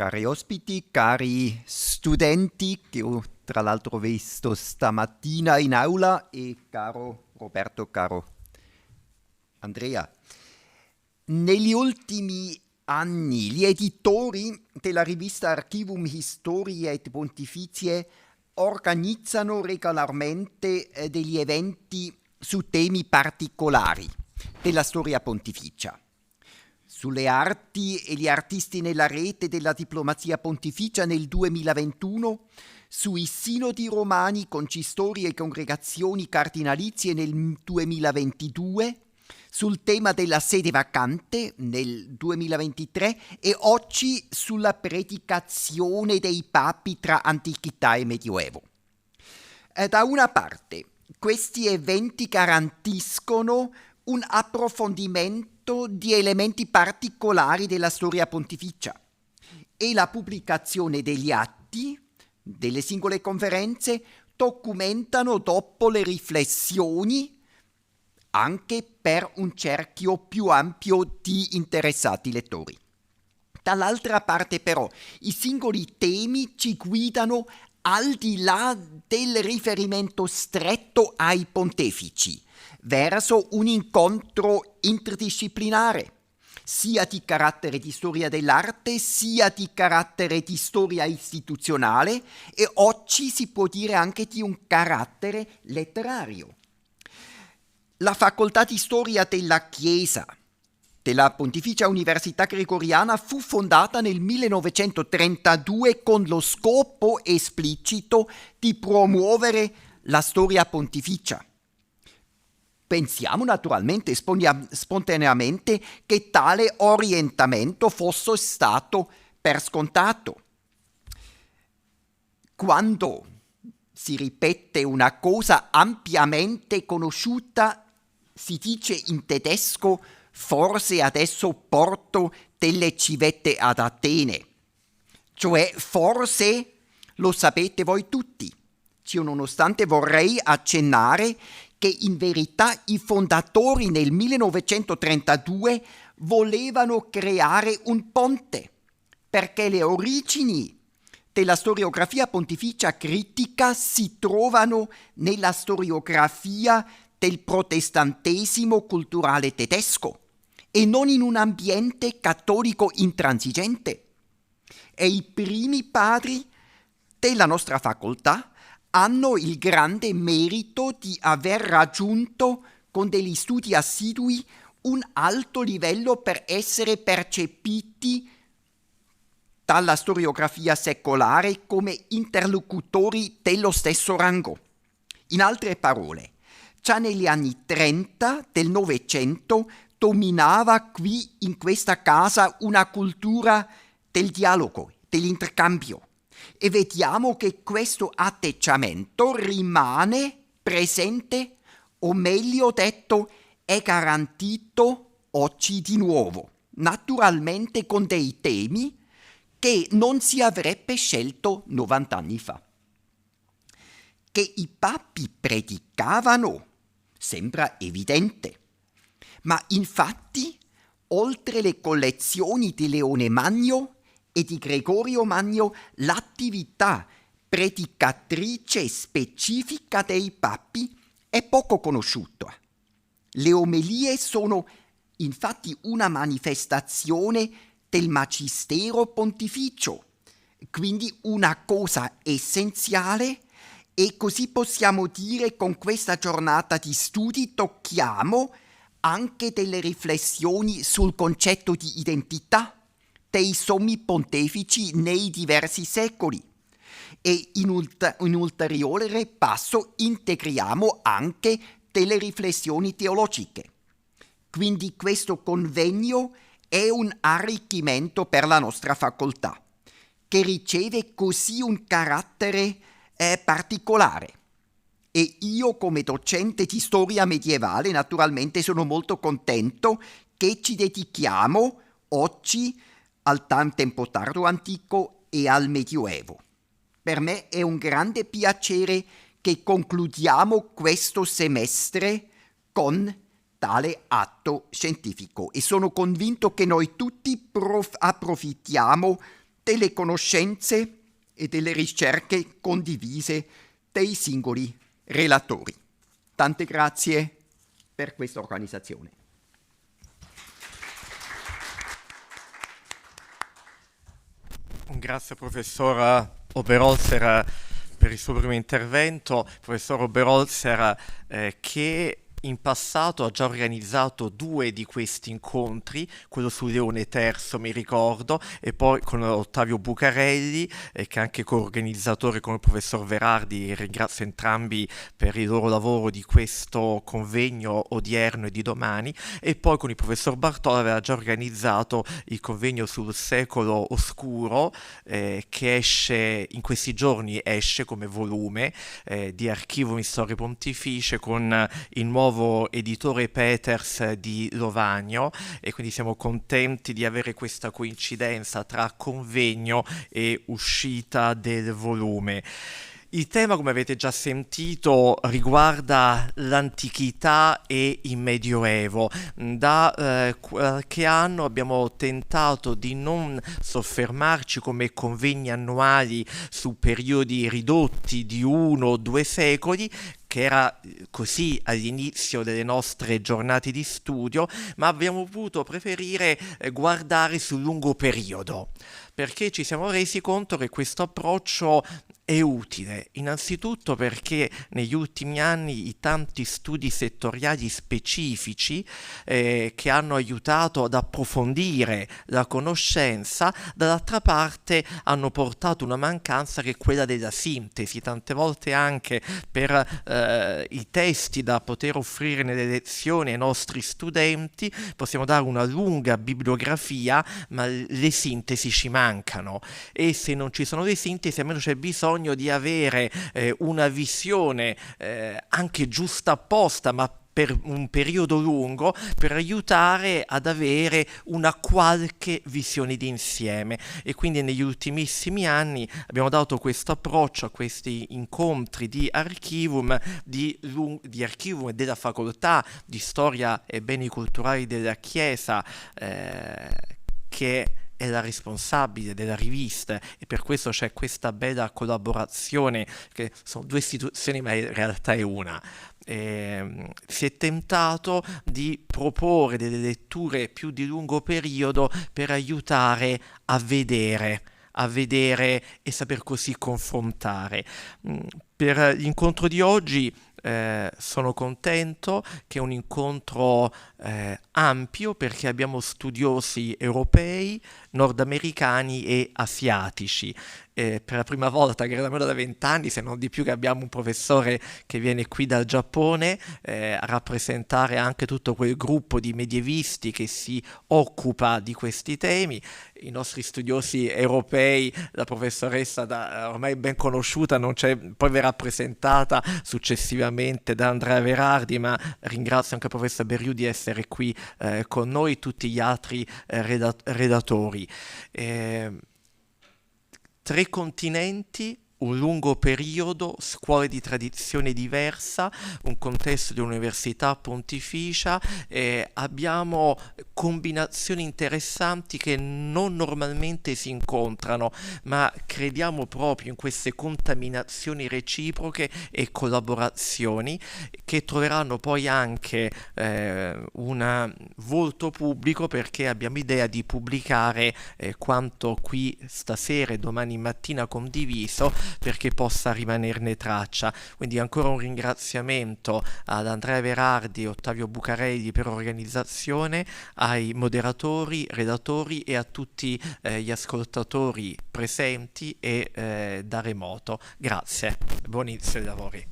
Cari ospiti, cari studenti che ho tra l'altro visto stamattina in aula e caro Roberto, caro Andrea. Negli ultimi anni gli editori della rivista Archivum Historiae et Pontificie organizzano regolarmente degli eventi su temi particolari della storia pontificia. Sulle arti e gli artisti nella rete della diplomazia pontificia nel 2021, sui sinodi romani, consistori e congregazioni cardinalizie nel 2022, sul tema della sede vacante nel 2023 e oggi sulla predicazione dei papi tra antichità e Medioevo. Da una parte, questi eventi garantiscono un approfondimento di elementi particolari della storia pontificia e la pubblicazione degli atti delle singole conferenze documentano dopo le riflessioni anche per un cerchio più ampio di interessati lettori. Dall'altra parte però i singoli temi ci guidano al di là del riferimento stretto ai pontefici, verso un incontro interdisciplinare, sia di carattere di storia dell'arte, sia di carattere di storia istituzionale e oggi si può dire anche di un carattere letterario. La facoltà di storia della Chiesa della Pontificia Università Gregoriana fu fondata nel 1932 con lo scopo esplicito di promuovere la storia pontificia. Pensiamo naturalmente spontaneamente che tale orientamento fosse stato per scontato. Quando si ripete una cosa ampiamente conosciuta, si dice in tedesco: forse adesso porto delle civette ad Atene. Cioè, forse lo sapete voi tutti. Ciononostante vorrei accennare che in verità i fondatori nel 1932 volevano creare un ponte, perché le origini della storiografia pontificia critica si trovano nella storiografia del protestantesimo culturale tedesco e non in un ambiente cattolico intransigente. E i primi padri della nostra facoltà hanno il grande merito di aver raggiunto con degli studi assidui un alto livello per essere percepiti dalla storiografia secolare come interlocutori dello stesso rango. In altre parole, già negli anni 30 del Novecento dominava qui in questa casa una cultura del dialogo, dell'intercambio. E vediamo che questo atteggiamento rimane presente, o meglio detto, è garantito oggi di nuovo, naturalmente con dei temi che non si avrebbe scelto 90 anni fa. Che i papi predicavano sembra evidente, ma infatti, oltre le collezioni di Leone Magno e di Gregorio Magno, l'attività predicatrice specifica dei papi è poco conosciuta. Le omelie sono infatti una manifestazione del magistero pontificio, quindi una cosa essenziale, e così possiamo dire con questa giornata di studi tocchiamo anche delle riflessioni sul concetto di identità dei sommi pontefici nei diversi secoli e in ulteriore passo integriamo anche delle riflessioni teologiche. Quindi questo convegno è un arricchimento per la nostra facoltà, che riceve così un carattere particolare. E io come docente di storia medievale naturalmente sono molto contento che ci dedichiamo oggi al tempo tardo antico e al Medioevo. Per me è un grande piacere che concludiamo questo semestre con tale atto scientifico e sono convinto che noi tutti approfittiamo delle conoscenze e delle ricerche condivise dei singoli relatori. Tante grazie per questa organizzazione. Grazie professor Oberholzer per il suo primo intervento. Professor Oberholzer che in passato ha già organizzato 2 di questi incontri, quello su Leone III mi ricordo, e poi con Ottavio Bucarelli, che è anche coorganizzatore con il professor Verardi. Ringrazio entrambi per il loro lavoro di questo convegno odierno e di domani, e poi con il professor Bartola aveva già organizzato il convegno sul secolo oscuro, che esce in questi giorni, esce come volume di Archivum in Storia Pontificie con il nuovo editore Peters di Lovagno, e quindi siamo contenti di avere questa coincidenza tra convegno e uscita del volume. Il tema, come avete già sentito, riguarda l'antichità e il Medioevo. Da qualche anno abbiamo tentato di non soffermarci come convegni annuali su periodi ridotti di 1 o 2 secoli, che era così all'inizio delle nostre giornate di studio, ma abbiamo voluto preferire guardare sul lungo periodo, perché ci siamo resi conto che questo approccio è utile, innanzitutto perché negli ultimi anni i tanti studi settoriali specifici che hanno aiutato ad approfondire la conoscenza, dall'altra parte hanno portato una mancanza che è quella della sintesi. Tante volte anche per i testi da poter offrire nelle lezioni ai nostri studenti possiamo dare una lunga bibliografia, ma le sintesi ci mancano, e se non ci sono le sintesi almeno c'è bisogno di avere una visione anche giusta apposta, ma per un periodo lungo, per aiutare ad avere una qualche visione d'insieme. E quindi negli ultimissimi anni abbiamo dato questo approccio a questi incontri di Archivum, di Archivum e della facoltà di Storia e Beni Culturali della Chiesa, che è la responsabile della rivista, e per questo c'è questa bella collaborazione, che sono 2 istituzioni ma in realtà è una. Si è tentato di proporre delle letture più di lungo periodo per aiutare a vedere e saper così confrontare. Per l'incontro di oggi sono contento che è un incontro ampio, perché abbiamo studiosi europei, nordamericani e asiatici. Per la prima volta, credo almeno da 20 anni, se non di più, che abbiamo un professore che viene qui dal Giappone a rappresentare anche tutto quel gruppo di medievisti che si occupa di questi temi. I nostri studiosi europei, la professoressa ormai ben conosciuta, non c'è, poi verrà presentata successivamente da Andrea Verardi, ma ringrazio anche il professor Berriu di essere qui con noi, tutti gli altri redattori. 3 continenti, un lungo periodo, scuole di tradizione diversa, un contesto di università pontificia, abbiamo combinazioni interessanti che non normalmente si incontrano, ma crediamo proprio in queste contaminazioni reciproche e collaborazioni che troveranno poi anche un volto pubblico, perché abbiamo idea di pubblicare quanto qui stasera e domani mattina condiviso, perché possa rimanerne traccia. Quindi ancora un ringraziamento ad Andrea Verardi e Ottavio Bucarelli per l'organizzazione, ai moderatori, redattori e a tutti gli ascoltatori presenti e da remoto. Grazie, buon inizio dei lavori.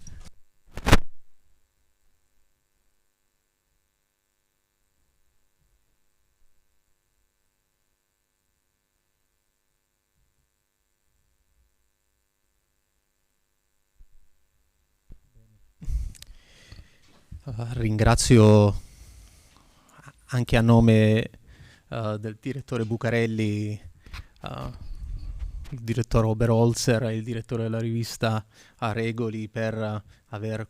Ringrazio anche a nome del direttore Bucarelli, il direttore Oberholzer e il direttore della rivista a Regoli per aver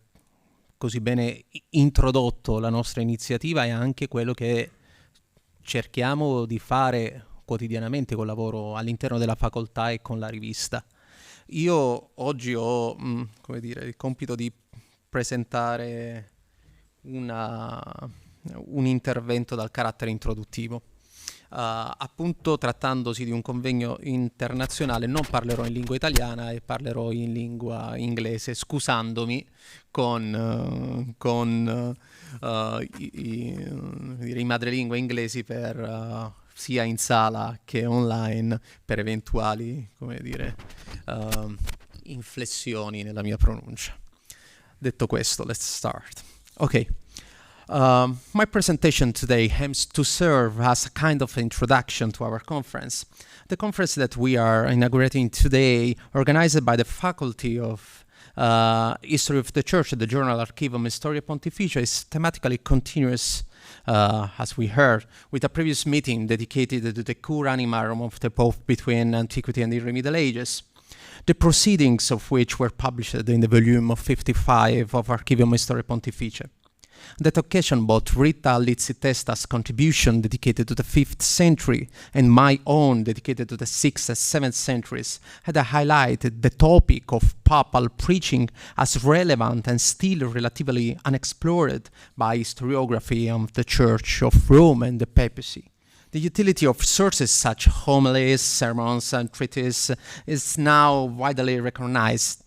così bene introdotto la nostra iniziativa, e anche quello che cerchiamo di fare quotidianamente col lavoro all'interno della facoltà e con la rivista. Io oggi ho il compito di presentare un intervento dal carattere introduttivo. Appunto, trattandosi di un convegno internazionale, non parlerò in lingua italiana e parlerò in lingua inglese, scusandomi con i madrelingua inglesi per sia in sala che online per eventuali, inflessioni nella mia pronuncia. Detto questo, let's start. Okay. My presentation today aims to serve as a kind of introduction to our conference. The conference that we are inaugurating today, organized by the Faculty of History of the Church at the Journal Archivum Historia Pontificia, is thematically continuous, as we heard, with a previous meeting dedicated to the cur animarum of the Pope between Antiquity and the Early Middle Ages, the proceedings of which were published in the volume of 55 of Archivium Historiae Pontificae. That occasion, both Rita Lizzitesta's contribution dedicated to the 5th century and my own dedicated to the 6th and 7th centuries had highlighted the topic of papal preaching as relevant and still relatively unexplored by historiography of the Church of Rome and the papacy. The utility of sources such homilies, sermons, and treatises is now widely recognized.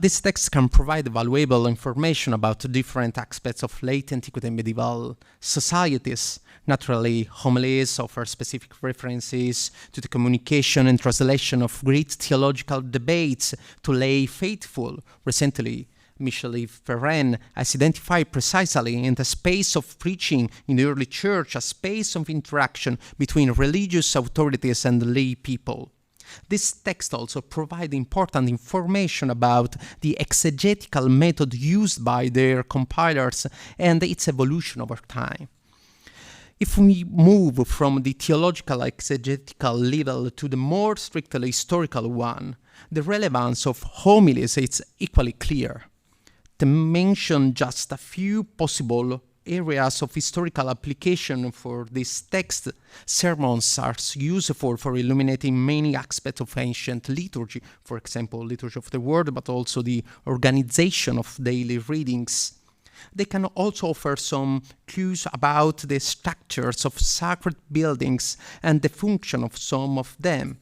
These texts can provide valuable information about different aspects of late antiquity and medieval societies. Naturally, homilies offer specific references to the communication and translation of great theological debates to lay faithful. Recently, Michel-Yves Ferren has identified precisely in the space of preaching in the early church a space of interaction between religious authorities and lay people. This text also provides important information about the exegetical method used by their compilers and its evolution over time. If we move from the theological exegetical level to the more strictly historical one, the relevance of homilies is equally clear. To mention just a few possible areas of historical application for this text, sermons are useful for illuminating many aspects of ancient liturgy, for example, liturgy of the word, but also the organization of daily readings. They can also offer some clues about the structures of sacred buildings and the function of some of them.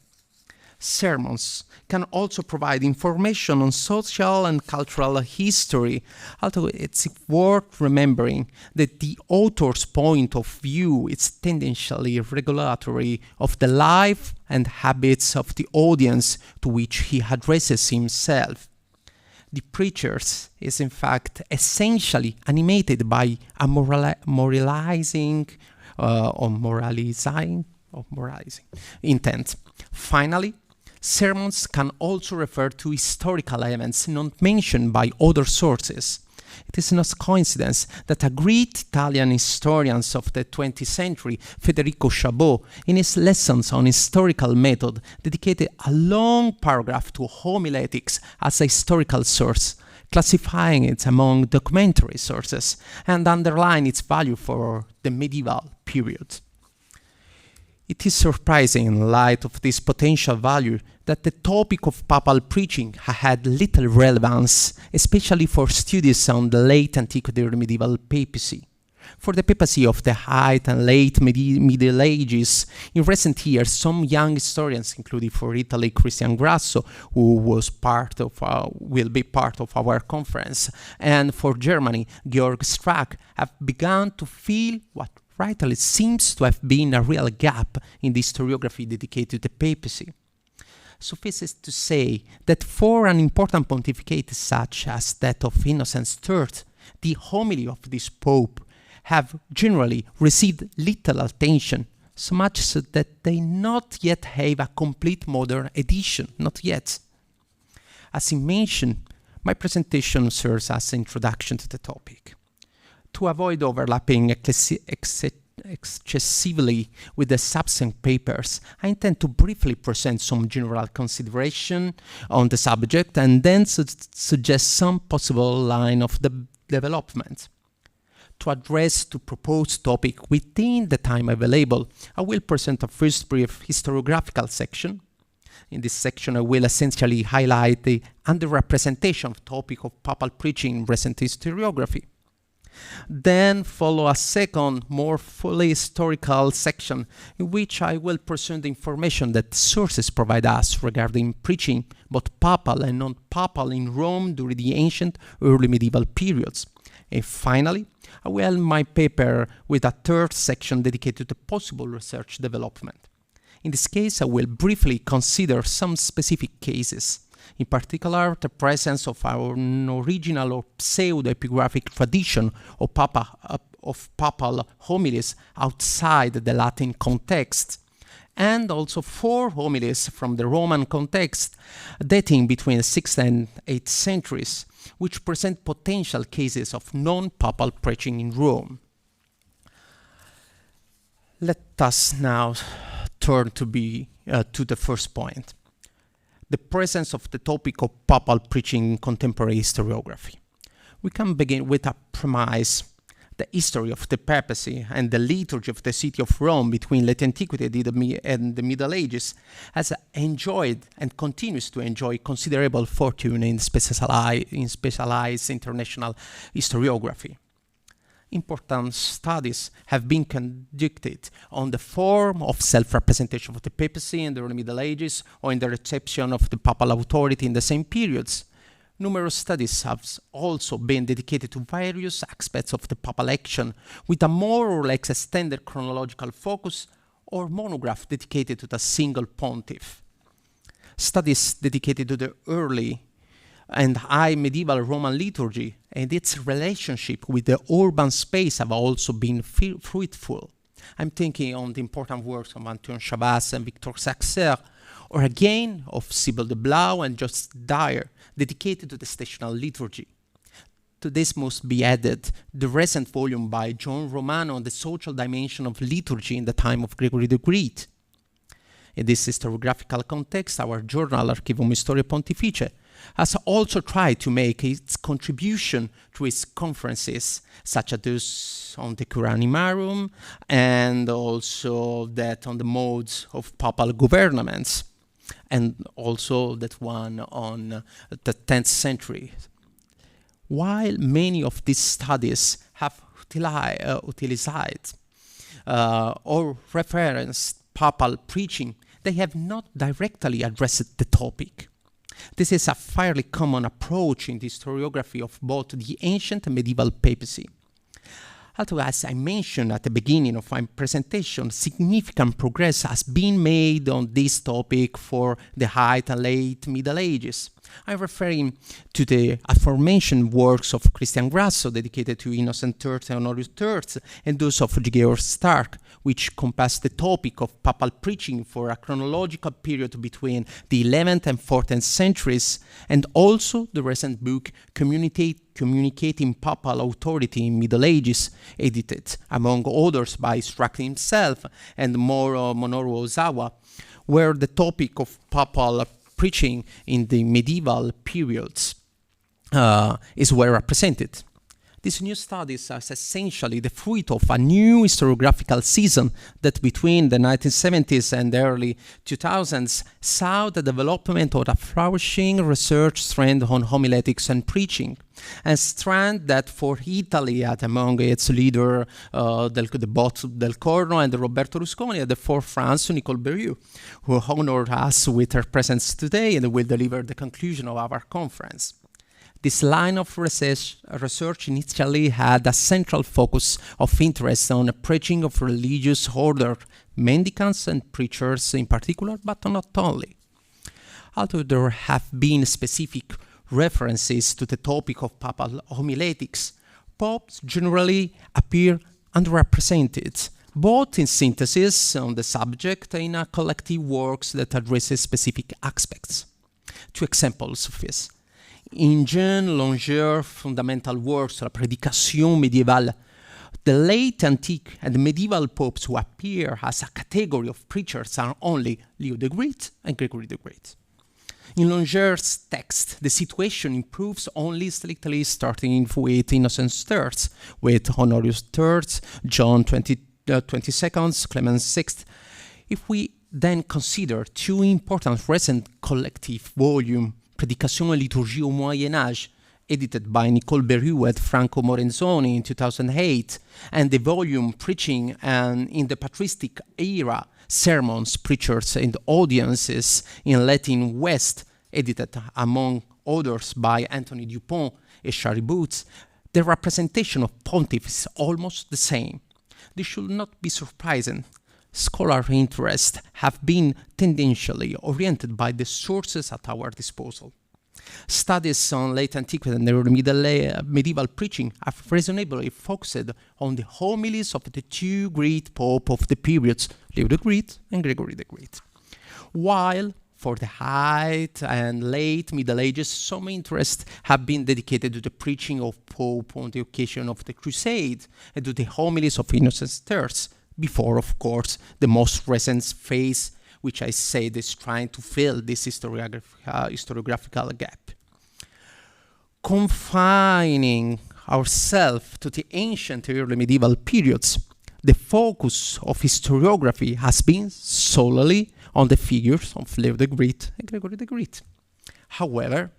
Sermons can also provide information on social and cultural history, although it's worth remembering that the author's point of view is tendentially regulatory of the life and habits of the audience to which he addresses himself. The preacher is in fact essentially animated by a moralizing intent. Finally, sermons can also refer to historical events not mentioned by other sources. It is no coincidence that a great Italian historian of the 20th century, Federico Chabot, in his lessons on historical method, dedicated a long paragraph to homiletics as a historical source, classifying it among documentary sources and underlying its value for the medieval period. It is surprising in light of this potential value that the topic of papal preaching had little relevance, especially for studies on the late antiquity or medieval papacy. For the papacy of the high and late Middle Ages, in recent years, some young historians, including for Italy Christian Grasso, who will be part of our conference, and for Germany, Georg Strack, have begun to feel what rightly seems to have been a real gap in the historiography dedicated to the papacy. Suffice it to say that for an important pontificate such as that of Innocent III, the homily of this pope have generally received little attention, so much so that they not yet have a complete modern edition, not yet. As I mentioned, my presentation serves as an introduction to the topic. To avoid overlapping excessively with the subsequent papers, I intend to briefly present some general consideration on the subject and then suggest some possible line of development. To address the proposed topic within the time available, I will present a first brief historiographical section. In this section, I will essentially highlight the underrepresentation of the topic of papal preaching in recent historiography. Then follow a second, more fully historical section in which I will present the information that sources provide us regarding preaching, both papal and non-papal, in Rome during the ancient early medieval periods. And finally, I will end my paper with a third section dedicated to possible research development. In this case, I will briefly consider some specific cases. In particular, the presence of our original or pseudo-epigraphic tradition of papal homilies outside the Latin context, and also 4 homilies from the Roman context dating between the 6th and 8th centuries, which present potential cases of non-papal preaching in Rome. Let us now turn to the first point. The presence of the topic of papal preaching in contemporary historiography. We can begin with a premise. The history of the papacy and the liturgy of the city of Rome between late antiquity and the Middle Ages has enjoyed and continues to enjoy considerable fortune in specialized international historiography. Important studies have been conducted on the form of self-representation of the papacy in the early Middle Ages or in the reception of the papal authority in the same periods. Numerous studies have also been dedicated to various aspects of the papal action with a more or less extended chronological focus or monograph dedicated to the single pontiff. Studies dedicated to the early and high medieval Roman liturgy and its relationship with the urban space have also been fruitful. I'm thinking on the important works of Antoine Chavas and Victor Saxer, or again of Sibyl de Blau and Just Dyer, dedicated to the stational liturgy. To this must be added the recent volume by John Romano on the social dimension of liturgy in the time of Gregory the Great. In this historiographical context, our journal Archivum Historiae Pontificae has also tried to make its contribution to its conferences, such as those on the Cura Animarum and also that on the modes of papal governments, and also that one on the 10th century. While many of these studies have utilized or referenced papal preaching, they have not directly addressed the topic. This is a fairly common approach in the historiography of both the ancient and medieval papacy. Although, as I mentioned at the beginning of my presentation, significant progress has been made on this topic for the high and late Middle Ages. I'm referring to the aforementioned works of Christian Grasso, dedicated to Innocent III and Honorius III, and those of Georg Stark, which compass the topic of papal preaching for a chronological period between the 11th and 14th centuries, and also the recent book Communicating Papal Authority in Middle Ages, edited, among others, by Strack himself and Minoru Ozawa, where the topic of papal preaching in the medieval periods is well represented. These new studies are essentially the fruit of a new historiographical season that between the 1970s and the early 2000s saw the development of a flourishing research trend on homiletics and preaching, a strand that for Italy had among its leader both Del Corno and Roberto Rusconi, and for France, Nicole Berrieux, who honored us with her presence today and will deliver the conclusion of our conference. This line of research initially had a central focus of interest on the preaching of religious order, mendicants and preachers in particular, but not only. Although there have been specific references to the topic of papal homiletics, popes generally appear underrepresented, both in synthesis on the subject and in collective works that address specific aspects. 2 examples of this. In Jean Longer's fundamental works, La Predicazione Medievale, the late antique and medieval popes who appear as a category of preachers are only Leo the Great and Gregory the Great. In Longer's text, the situation improves only slightly, starting with Innocent III, with Honorius III, John 22nd, Clement VI. If we then consider two important recent collective volumes, Predicazione et liturgie au Moyen Âge, edited by Nicole Berriou and Franco Morenzoni in 2008, and the volume Preaching and in the Patristic Era, Sermons, Preachers and Audiences in Latin West, edited among others by Anthony Dupont and Shari Boots, the representation of pontiffs is almost the same. This should not be surprising. Scholar interests have been tendentially oriented by the sources at our disposal. Studies on late antiquity and early medieval preaching have reasonably focused on the homilies of the two great popes of the periods, Leo the Great and Gregory the Great. While for the high and late Middle Ages, some interest have been dedicated to the preaching of Pope on the occasion of the Crusade and to the homilies of Innocent III, before, of course, the most recent phase, which I said is trying to fill this historiographical gap. Confining ourselves to the ancient early medieval periods, the focus of historiography has been solely on the figures of Leo the Great and Gregory the Great. However,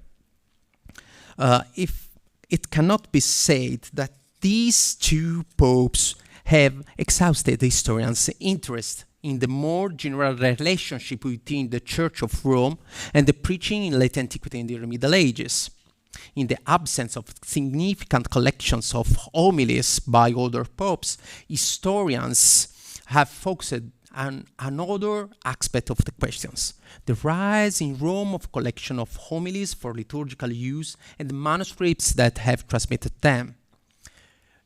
if it cannot be said that these two popes have exhausted the historians' interest in the more general relationship between the Church of Rome and the preaching in late antiquity and the early Middle Ages. In the absence of significant collections of homilies by other popes, historians have focused on another aspect of the questions: the rise in Rome of collection of homilies for liturgical use and the manuscripts that have transmitted them.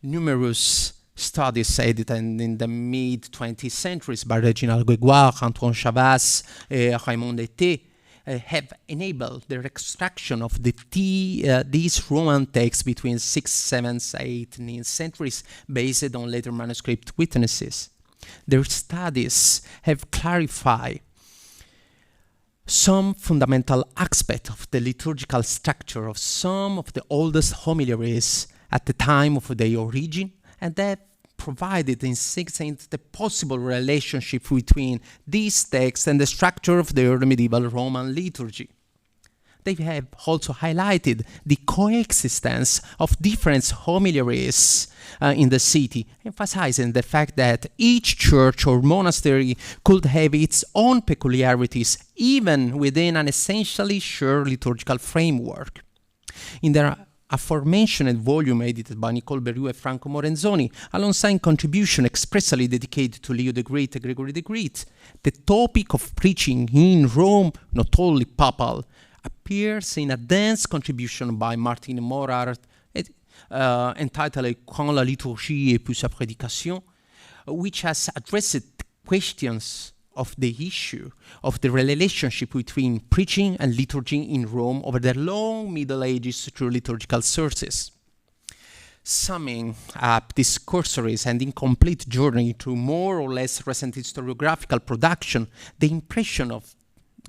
Numerous studies edited in the mid-20th centuries by Reginald Gregoire, Antoine Chavas, Raymond Dété have enabled the extraction of these Roman texts between 6th, 7th, 8th, and 9th centuries based on later manuscript witnesses. Their studies have clarified some fundamental aspects of the liturgical structure of some of the oldest homiliaries at the time of their origin, and that provided insight the possible relationship between these texts and the structure of the early medieval Roman liturgy. They have also highlighted the coexistence of different homiliaries in the city, emphasizing the fact that each church or monastery could have its own peculiarities, even within an essentially shared liturgical framework. In their aforementioned volume edited by Nicole Berriou and Franco Morenzoni, alongside contribution expressly dedicated to Leo the Great and Gregory the Great, the topic of preaching in Rome, not only papal, appears in a dense contribution by Martin Morard entitled Quand la liturgie et puis sa prédication, which has addressed questions of the issue of the relationship between preaching and liturgy in Rome over the long Middle Ages through liturgical sources. Summing up this cursory and incomplete journey through more or less recent historiographical production, the impression of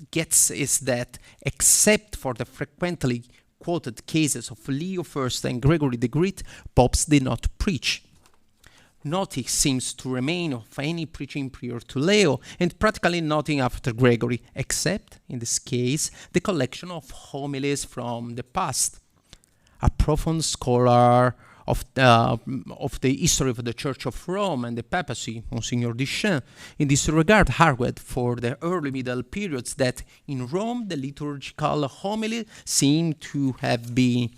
gets is that, except for the frequently quoted cases of Leo I and Gregory the Great, popes did not preach. Nothing seems to remain of any preaching prior to Leo, and practically nothing after Gregory, except, in this case, the collection of homilies from the past. A profound scholar of the history of the Church of Rome and the papacy, Monsignor Duchamp, in this regard argued for the early middle periods that in Rome the liturgical homily seemed to have been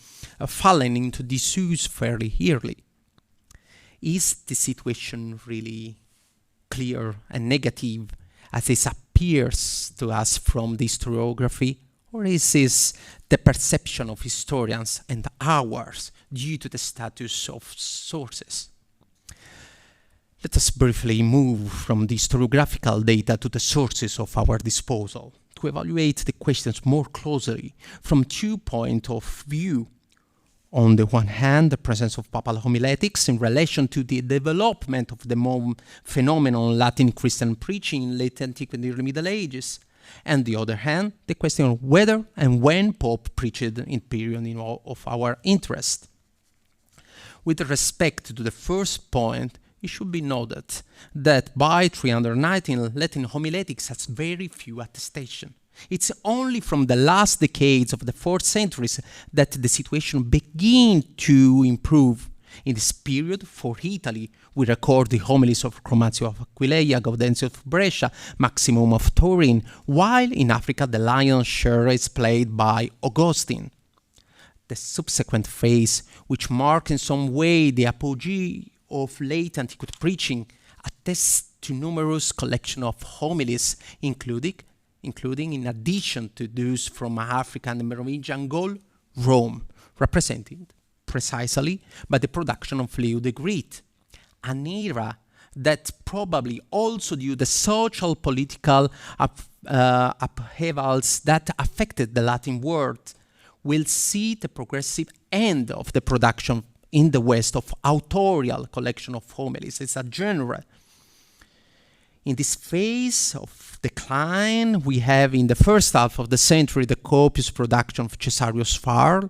fallen into disuse fairly early. Is the situation really clear and negative as it appears to us from the historiography, or is this the perception of historians and ours due to the status of sources? Let us briefly move from the historiographical data to the sources of our disposal to evaluate the questions more closely from 2 points of view. On the one hand, the presence of papal homiletics in relation to the development of the phenomenon Latin Christian preaching in late antiquity and early Middle Ages. and the other hand, the question of whether and when Pope preached in period of our interest. With respect to the first point, it should be noted that by 319, Latin homiletics has very few attestation. It's only from the last decades of the 4th centuries that the situation began to improve. In this period, for Italy, we record the homilies of Chromazio of Aquileia, Gaudenzio of Brescia, Maximum of Turin, while in Africa the lion's share is played by Augustine. The subsequent phase, which marks in some way the apogee of late antiquity preaching, attests to numerous collections of homilies, including, in addition to those from Africa and the Merovingian Gaul, Rome, represented precisely by the production of Leo the Great, an era that probably also due to the social political upheavals that affected the Latin world will see the progressive end of the production in the West of authorial collection of homilies. It's a genre. In this phase of decline, we have in the first half of the century the copious production of Cesarius Farl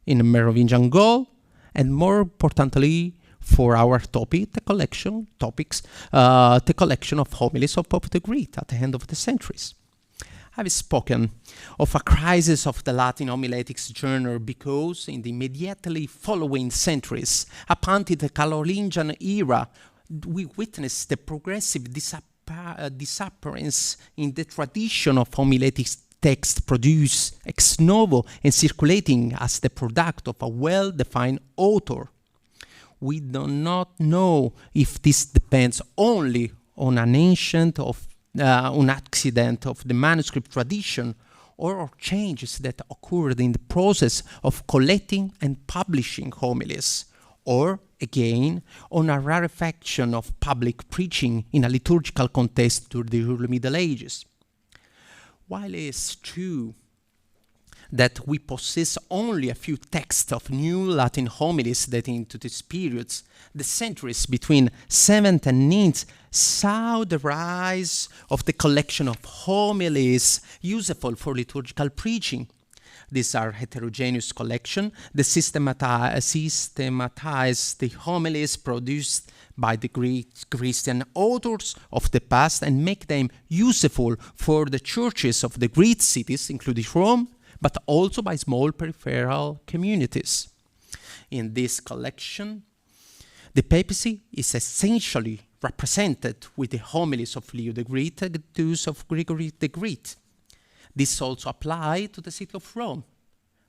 in the Merovingian Gaul, and more importantly for our topic, the collection of homilies of Pope the Great at the end of the centuries. I've spoken of a crisis of the Latin homiletics genre because in the immediately following centuries, up until the Carolingian era, we witnessed the progressive disappearance in the tradition of homiletics text produced ex novo and circulating as the product of a well-defined author. We do not know if this depends only on an accident of the manuscript tradition or changes that occurred in the process of collecting and publishing homilies, or again on a rarefaction of public preaching in a liturgical context during the early Middle Ages. While it is true that we possess only a few texts of new Latin homilies dating to these periods, the centuries between 7th and 9th saw the rise of the collection of homilies useful for liturgical preaching. These are heterogeneous collections that systematize the homilies produced by the Greek Christian authors of the past and make them useful for the churches of the great cities, including Rome, but also by small peripheral communities. In this collection, the papacy is essentially represented with the homilies of Leo the Great and those of Gregory the Great. This also applied to the city of Rome.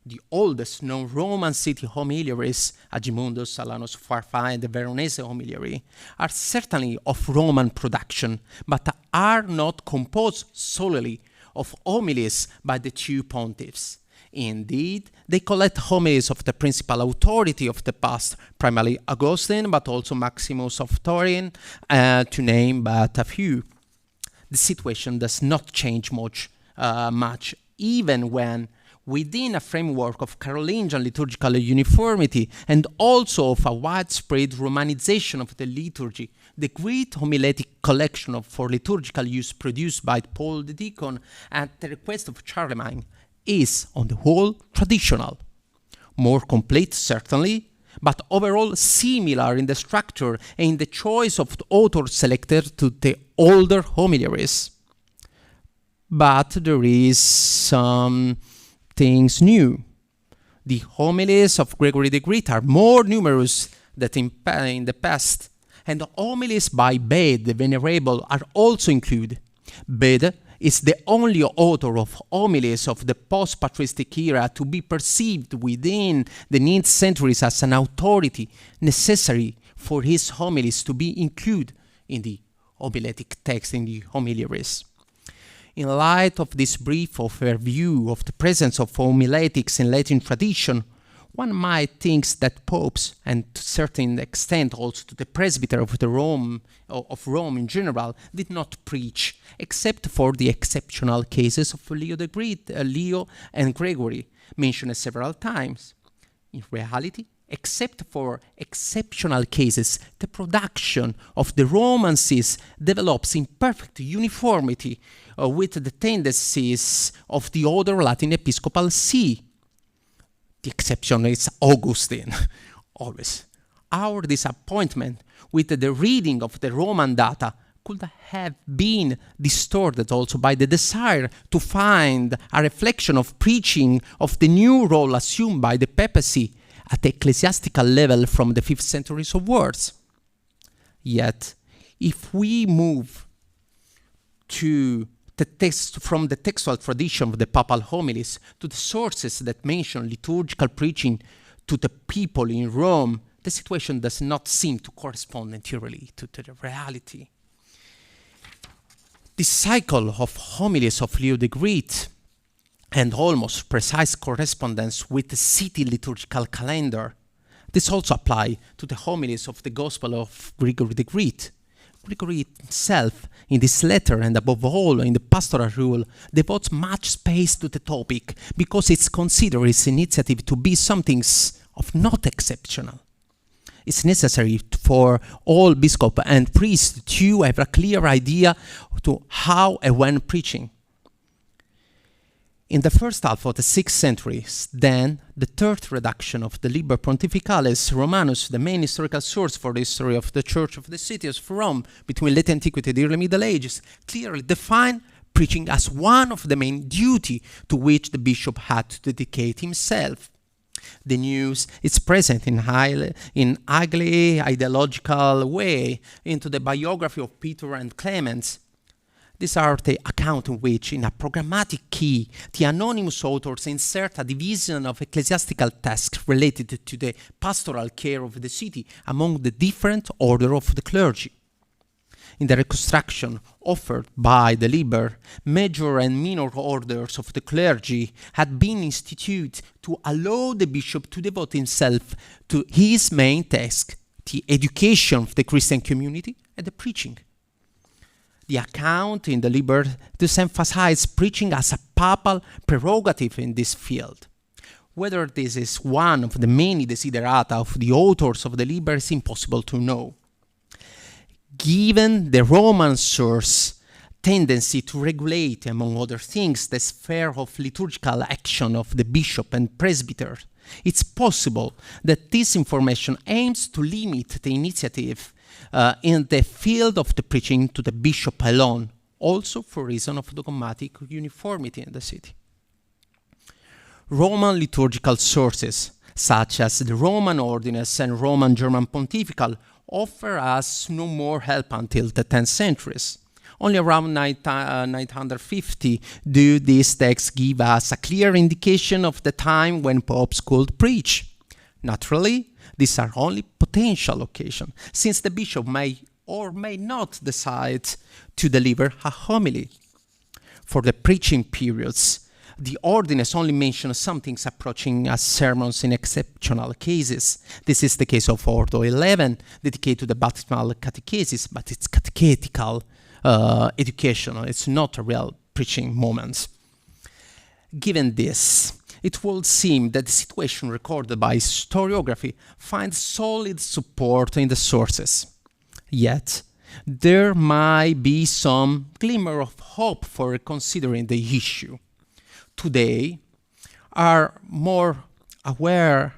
The oldest known Roman city homiliaries, Agimundus, Alanus, Farfa, and the Veronese homiliary, are certainly of Roman production, but are not composed solely of homilies by the two pontiffs. Indeed, they collect homilies of the principal authority of the past, primarily Augustine, but also Maximus of Turin, to name but a few. The situation does not change much, even when, within a framework of Carolingian liturgical uniformity and also of a widespread Romanization of the liturgy, the great homiletic collection for liturgical use produced by Paul the Deacon at the request of Charlemagne is, on the whole, traditional. More complete, certainly, but overall similar in the structure and in the choice of the author selected to the older homiliaries. But there is some things new. The homilies of Gregory the Great are more numerous than in the past, and the homilies by Bede the Venerable are also included. Bede is the only author of homilies of the post-patristic era to be perceived within the 9th centuries as an authority necessary for his homilies to be included in the homiletic text in the homiliaries. In light of this brief overview of the presence of homiletics in Latin tradition, one might think that popes, and to a certain extent also to the presbyter of Rome in general, did not preach, except for the exceptional cases of Leo the Great, Leo and Gregory, mentioned several times. In reality, except for exceptional cases, the production of the romances develops in perfect uniformity with the tendencies of the other Latin episcopal see. The exception is Augustine, always. Our disappointment with the reading of the Roman data could have been distorted also by the desire to find a reflection of preaching of the new role assumed by the papacy at the ecclesiastical level from the 5th centuries onwards. Yet, if we move to the text from the textual tradition of the papal homilies to the sources that mention liturgical preaching to the people in Rome, the situation does not seem to correspond entirely to the reality. This cycle of homilies of Leo the Great and almost precise correspondence with the city liturgical calendar, this also applies to the homilies of the Gospel of Gregory the Great. Gregory himself, in this letter and above all in the pastoral rule, devotes much space to the topic because it's considered his initiative to be something of not exceptional. It's necessary for all bishop and priest to have a clear idea to how and when preaching. In the first half of the 6th century, then, the third redaction of the Liber Pontificalis Romanus, the main historical source for the history of the Church of the City of Rome between late antiquity and the early Middle Ages, clearly defined preaching as one of the main duties to which the bishop had to dedicate himself. The news is present in ugly ideological way into the biography of Peter and Clement. These are the accounts in which, in a programmatic key, the anonymous authors insert a division of ecclesiastical tasks related to the pastoral care of the city among the different orders of the clergy. In the reconstruction offered by the Liber, major and minor orders of the clergy had been instituted to allow the bishop to devote himself to his main task, the education of the Christian community and the preaching. The account in the Liber thus emphasizes preaching as a papal prerogative in this field. Whether this is one of the many desiderata of the authors of the Liber is impossible to know. Given the Roman source tendency to regulate, among other things, the sphere of liturgical action of the bishop and presbyter, it's possible that this information aims to limit the initiative in the field of the preaching to the bishop alone, also for reason of dogmatic uniformity in the city. Roman liturgical sources, such as the Roman Ordinance and Roman German Pontifical, offer us no more help until the 10th centuries. Only around 950 do these texts give us a clear indication of the time when popes could preach. Naturally, these are only potential occasions, since the bishop may or may not decide to deliver a homily. For the preaching periods, the ordinance only mentions some things approaching as sermons in exceptional cases. This is the case of Ordo 11, dedicated to the baptismal catechesis, but it's catechetical educational. It's not a real preaching moment. Given this, it would seem that the situation recorded by historiography finds solid support in the sources. Yet, there might be some glimmer of hope for considering the issue. Today, are more aware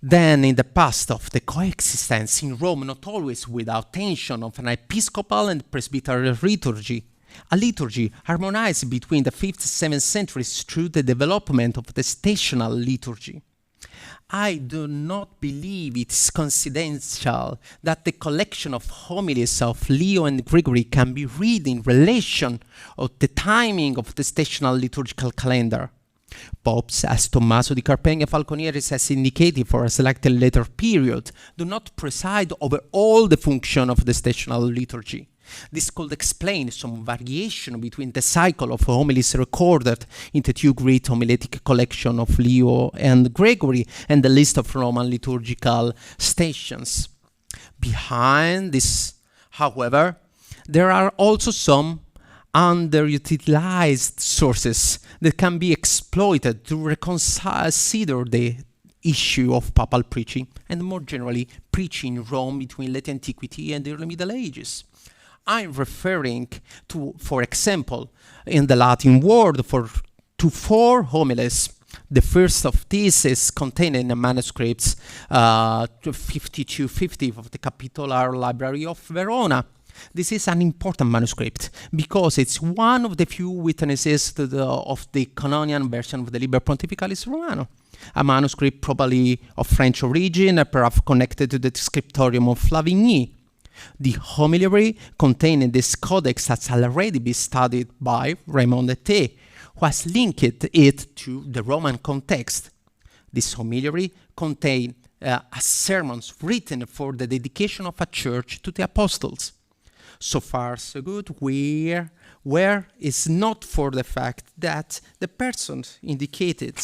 than in the past of the coexistence in Rome, not always without tension, of an episcopal and presbyterian liturgy, a liturgy harmonized between the 5th and 7th centuries through the development of the stational liturgy. I do not believe it is coincidental that the collection of homilies of Leo and Gregory can be read in relation of the timing of the stational liturgical calendar. Popes, as Tommaso di Carpegna Falconieris has indicated for a selected later period, do not preside over all the function of the stational liturgy. This could explain some variation between the cycle of homilies recorded in the two great homiletic collections of Leo and Gregory and the list of Roman liturgical stations. Behind this, however, there are also some underutilized sources that can be exploited to reconsider the issue of papal preaching, and more generally, preaching in Rome between late antiquity and the early Middle Ages. I'm referring to, for example, in the Latin word to 4 homilies. The first of these is contained in the manuscripts 5250 of the Capitular Library of Verona. This is an important manuscript because it's one of the few witnesses of the canonian version of the Liber Pontificalis Romano, a manuscript probably of French origin, perhaps connected to the scriptorium of Flavigny. The homiliary contained in this codex has already been studied by Raymond Ete, who has linked it to the Roman context. This homiliary contained sermons written for the dedication of a church to the apostles. So far, so good, where is not for the fact that the person indicated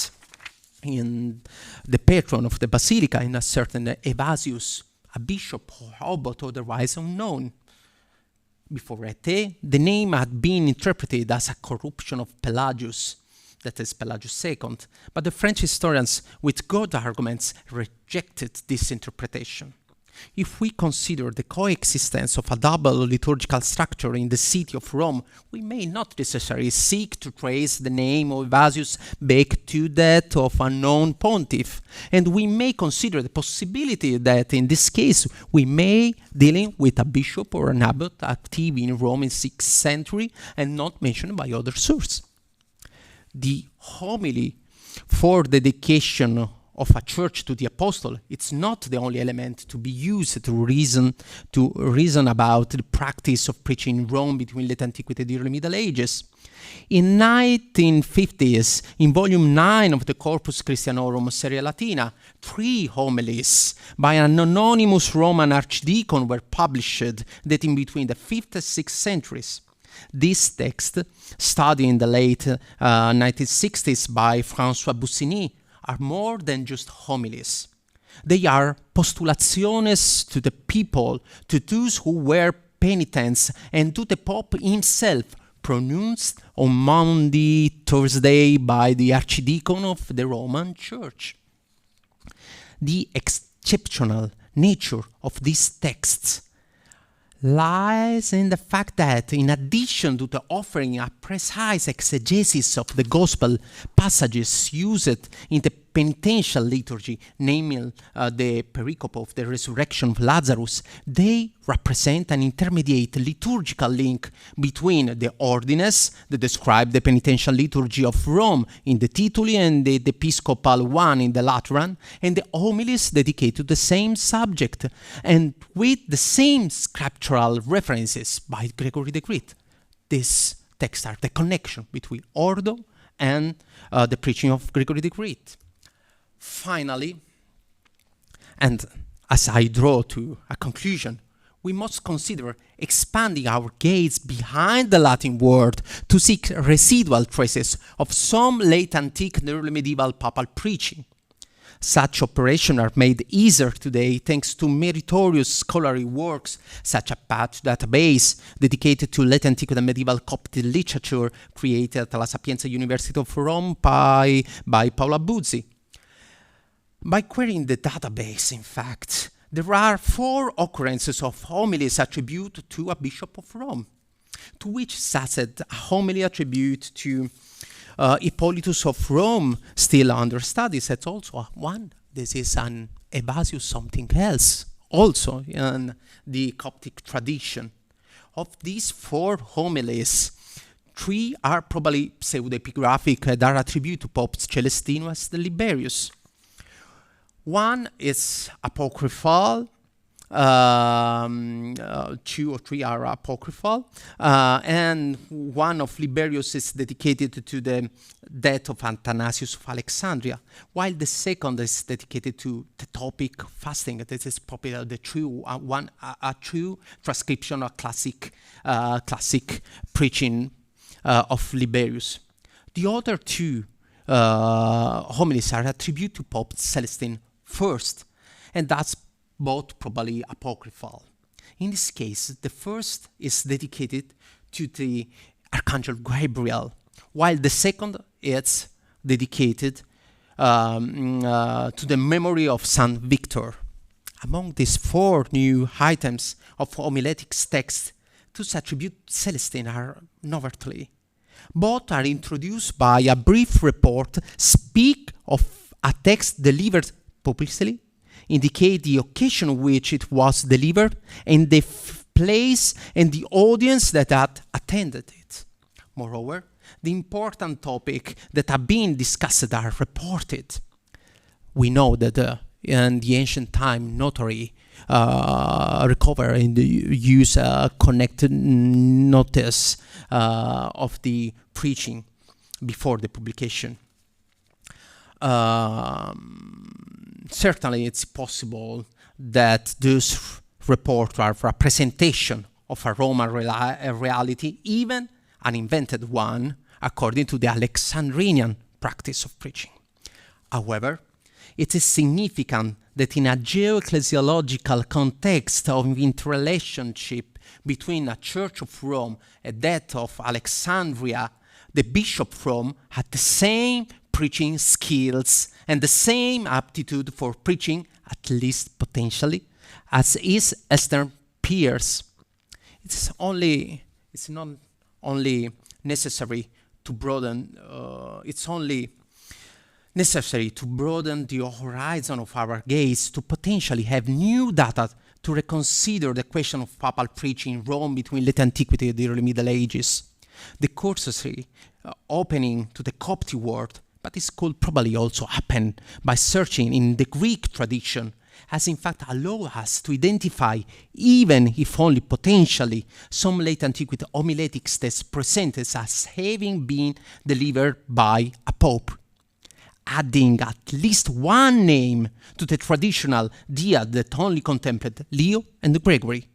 in the patron of the basilica, in a certain Evasius, a bishop or abbot otherwise unknown. Before Ete, the name had been interpreted as a corruption of Pelagius, that is Pelagius II, but the French historians, with good arguments, rejected this interpretation. If we consider the coexistence of a double liturgical structure in the city of Rome, we may not necessarily seek to trace the name of Evasius back to that of a known pontiff, and we may consider the possibility that in this case we may dealing with a bishop or an abbot active in Rome in 6th century and not mentioned by other sources. The homily for dedication of a church to the apostle, it's not the only element to be used to reason about the practice of preaching in Rome between late antiquity and the early Middle Ages. In 1950s, in volume 9 of the Corpus Christianorum Serie Latina, 3 homilies by an anonymous Roman archdeacon were published dating between the 5th and 6th centuries. This text, studied in the late 1960s by François Bussigny, are more than just homilies. They are postulaciones to the people, to those who were penitents, and to the Pope himself, pronounced on Maundy Thursday by the Archdeacon of the Roman Church. The exceptional nature of these texts lies in the fact that, in addition to the offering a precise exegesis of the gospel passages used in the penitential liturgy, namely the pericope of the resurrection of Lazarus, they represent an intermediate liturgical link between the ordines that describe the penitential liturgy of Rome in the Tituli and the episcopal one in the Lateran, and the homilies dedicated to the same subject, and with the same scriptural references by Gregory the Great. These texts are the connection between Ordo and the preaching of Gregory the Great. Finally, and as I draw to a conclusion, we must consider expanding our gaze behind the Latin word to seek residual traces of some late antique and early medieval papal preaching. Such operations are made easier today thanks to meritorious scholarly works such as PATCH database dedicated to late antiquity and medieval Coptic literature created at La Sapienza University of Rome by Paola Buzzi. By querying the database, in fact, there are 4 occurrences of homilies attributed to a bishop of Rome, to which is added a homily attribute to Hippolytus of Rome, still under study. That's also one. This is an Evasius something else, also in the Coptic tradition. Of these 4 homilies, 3 are probably pseudepigraphic and are attributed to Popes Celestinus and Liberius. One is apocryphal, 2 or 3 are apocryphal, and one of Liberius is dedicated to the death of Athanasius of Alexandria, while the second is dedicated to the topic fasting. This is probably the true a true transcription of classic preaching of Liberius. The other 2 homilies are attributed to Pope Celestine first, and that's both probably apocryphal. In this case, the first is dedicated to the Archangel Gabriel, while the second is dedicated to the memory of Saint Victor. Among these 4 new items of homiletics text, 2 attributed Celestine are noteworthy. Both are introduced by a brief report, speak of a text delivered publicly, indicate the occasion on which it was delivered, and the place and the audience that had attended it. Moreover, the important topic that have been discussed are reported. We know that in the ancient time, notary recover and use connected notice of the preaching before the publication. Certainly, it's possible that those reports are a representation of a Roman reality, even an invented one, according to the Alexandrian practice of preaching. However, it is significant that in a geo-ecclesiological context of interrelationship between a Church of Rome and that of Alexandria, the Bishop of Rome had the same preaching skills and the same aptitude for preaching, at least potentially, as his Eastern peers. It's not only necessary to broaden. It's only necessary to broaden the horizon of our gaze to potentially have new data to reconsider the question of papal preaching in Rome between late antiquity and the early Middle Ages. The cursory opening to the Coptic world, but this could probably also happen by searching in the Greek tradition, has in fact allowed us to identify, even if only potentially, some late antiquity homiletics texts presented as having been delivered by a pope, adding at least one name to the traditional diad that only contemplated Leo and Gregory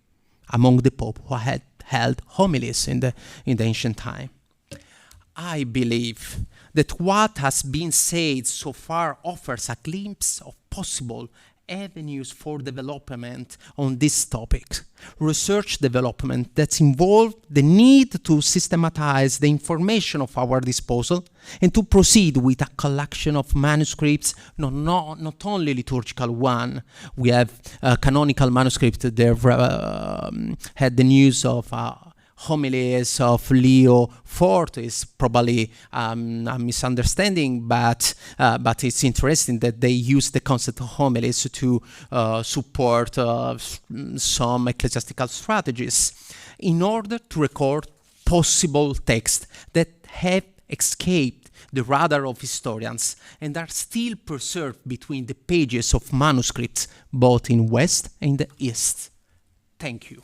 among the popes who had held homilies in the ancient time. I believe that what has been said so far offers a glimpse of possible avenues for development on this topic. Research development that involve the need to systematize the information of our disposal and to proceed with a collection of manuscripts, not only liturgical one. We have canonical manuscripts that had the news of homilies of Leo IV. Is probably a misunderstanding, but it's interesting that they use the concept of homilies to support some ecclesiastical strategies in order to record possible texts that have escaped the radar of historians and are still preserved between the pages of manuscripts both in West and the East. Thank you.